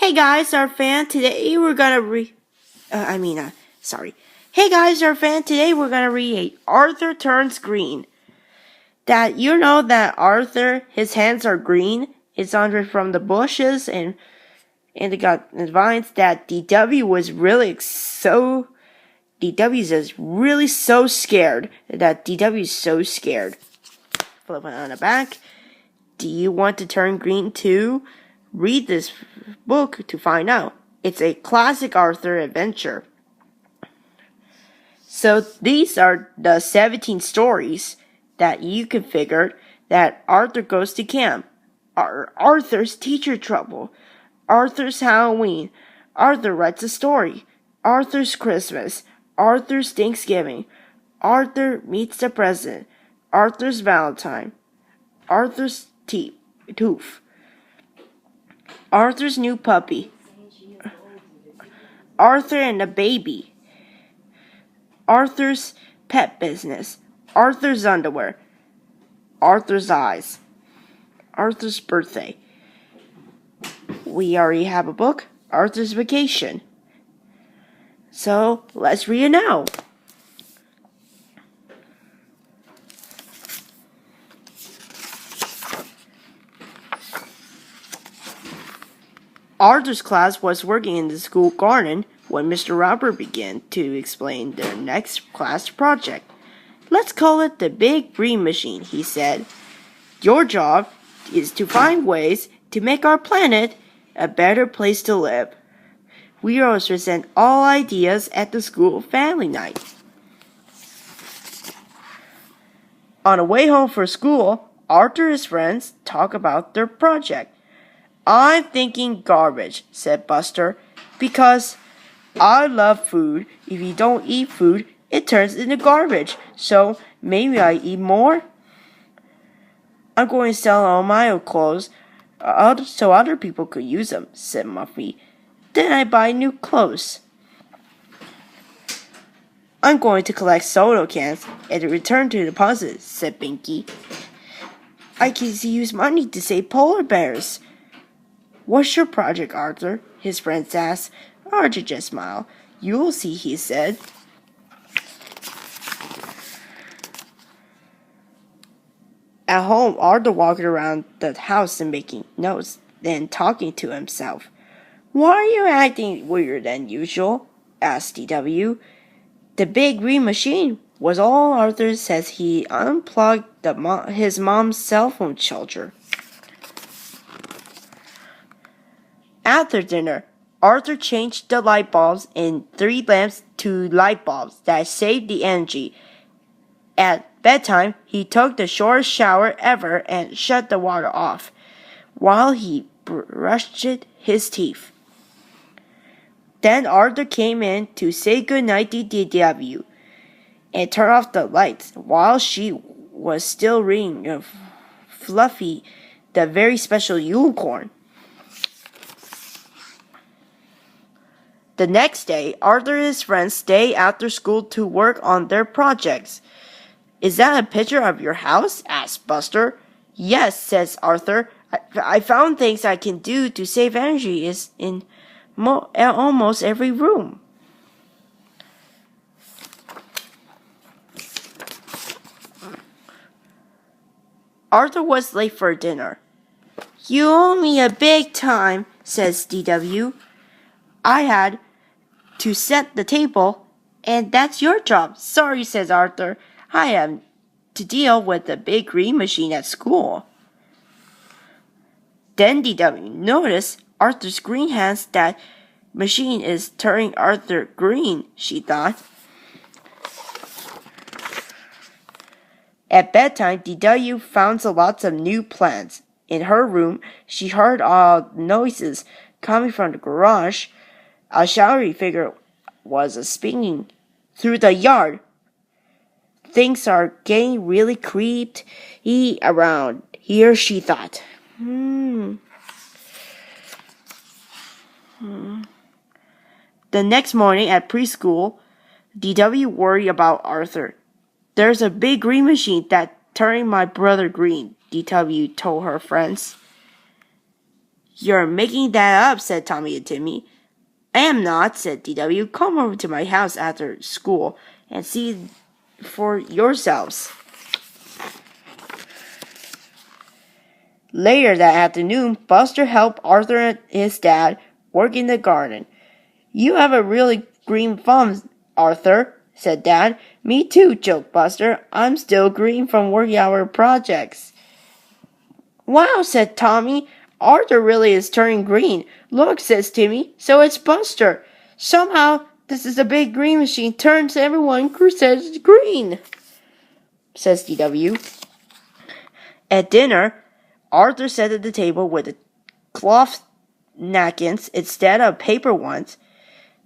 Hey guys, our fan. Today we're gonna Hey guys, our fan. Today we're gonna read Arthur Turns Green. That you know that Arthur, his hands are green. It's under from the bushes and it got vines. That DW was really so. DW is really so scared. That DW is so scared. Flip it on the back. Do you want to turn green too? Read this book to find out. It's a classic Arthur adventure. So these are the 17 stories that you can figure that Arthur goes to camp. Arthur's teacher trouble. Arthur's Halloween. Arthur writes a story. Arthur's Christmas. Arthur's Thanksgiving. Arthur meets the president. Arthur's Valentine. Arthur's tooth. Arthur's new puppy. Arthur and the baby. Arthur's pet business. Arthur's underwear. Arthur's eyes. Arthur's birthday. We already have a book, Arthur's Vacation. So let's read it now. Arthur's class was working in the school garden when Mr. Robert began to explain their next class project. Let's call it the Big Green Machine, he said. Your job is to find ways to make our planet a better place to live. We always present all ideas at the school family night. On the way home from school, Arthur and his friends talk about their project. I'm thinking garbage, said Buster, because I love food. If you don't eat food, it turns into garbage. So maybe I eat more? I'm going to sell all my old clothes so other people could use them, said Muffy. Then I buy new clothes. I'm going to collect soda cans and return to the deposit, said Binky. I can use money to save polar bears. What's your project, Arthur? His friends asked. Arthur just smiled. You'll see, he said. At home, Arthur walked around the house and making notes, then talking to himself. Why are you acting weirder than usual? Asked DW. The Big Green Machine was all Arthur says. He unplugged his mom's cell phone charger. After dinner, Arthur changed the light bulbs in 3 lamps to light bulbs that saved the energy. At bedtime, he took the shortest shower ever and shut the water off while he brushed his teeth. Then Arthur came in to say goodnight to DW and turn off the lights while she was still reading of Fluffy, the very special unicorn. The next day, Arthur and his friends stayed after school to work on their projects. Is that a picture of your house? Asked Buster. Yes, says Arthur. I found things I can do to save energy in almost every room. Arthur was late for dinner. You owe me a big time, says DW. I had to set the table, and that's your job. Sorry, says Arthur. I have to deal with the Big Green Machine at school. Then DW noticed Arthur's green hands. That machine is turning Arthur green, she thought. At bedtime, DW found lots of new plants. In her room, she heard all noises coming from the garage. A shadowy figure was spinning through the yard. Things are getting really creepy around here, she thought. The next morning at preschool, DW worried about Arthur. There's a big green machine that's turning my brother green, DW told her friends. You're making that up, said Tommy and Timmy. I am not, said DW. Come over to my house after school and see for yourselves. Later that afternoon, Buster helped Arthur and his dad work in the garden. You have a really green thumb, Arthur, said Dad. Me too, joked Buster. I'm still green from working our projects. Wow, said Tommy. Arthur really is turning green. Look, says Timmy. So it's Buster. Somehow, this is a big green machine turns everyone says green, says DW. At dinner, Arthur sat at the table with the cloth napkins instead of paper ones.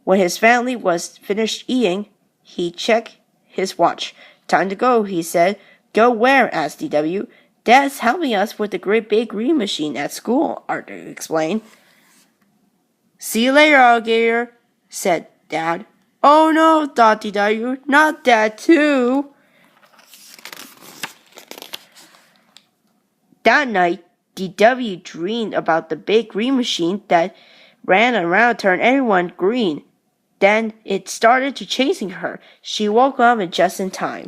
When his family was finished eating, he checked his watch. Time to go, he said. Go where? Asked DW. Dad's helping us with the great big green machine at school, Arthur explained. See you later, alligator, said Dad. Oh no, thought DW. Not Dad too. That night, DW dreamed about the big green machine that ran around turned everyone green. Then it started to chasing her. She woke up just in time.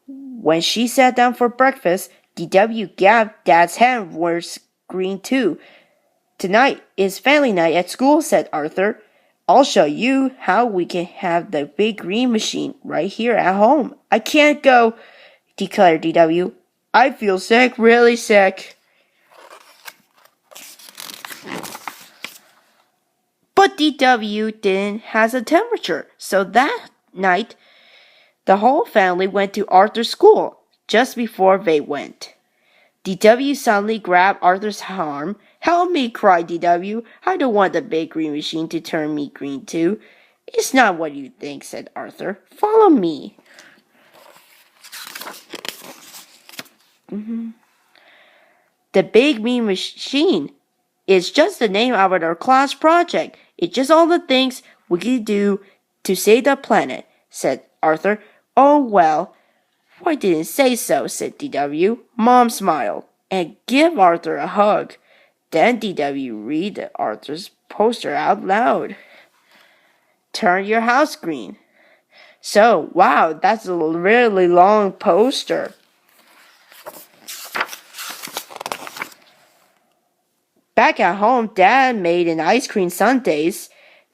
When she sat down for breakfast, DW grabbed Dad's hand was green too. Tonight is family night at school, said Arthur. I'll show you how we can have the big green machine right here at home. I can't go, declared DW. I feel sick, really sick. But DW didn't have a temperature, so that night the whole family went to Arthur's school. Just before they went, DW suddenly grabbed Arthur's arm. Help me, cried DW. I don't want the big green machine to turn me green too. It's not what you think, said Arthur. Follow me. The big green machine is just the name of our class project. It's just all the things we can do to save the planet, said Arthur. Oh, well, why didn't say so, said DW. Mom smiled and gave Arthur a hug. Then DW read Arthur's poster out loud. Turn your house green. So, wow, that's a really long poster. Back at home, Dad made an ice cream sundaes.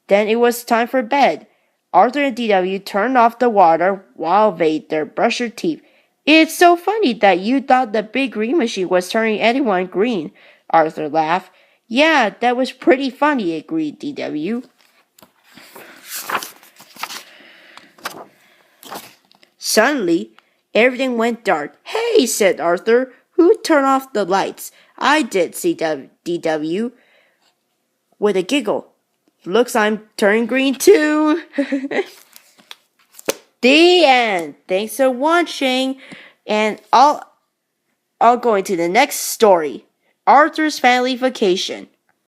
Then it was time for bed. Arthur and DW turned off the water while they brushed their teeth. It's so funny that you thought the big green machine was turning anyone green, Arthur laughed. Yeah, that was pretty funny, agreed DW. Suddenly, everything went dark. Hey, said Arthur, who turned off the lights? I did, said DW with a giggle. Looks I'm turning green too. The end. Thanks for watching, and I'll go into the next story. Arthur's Family Vacation.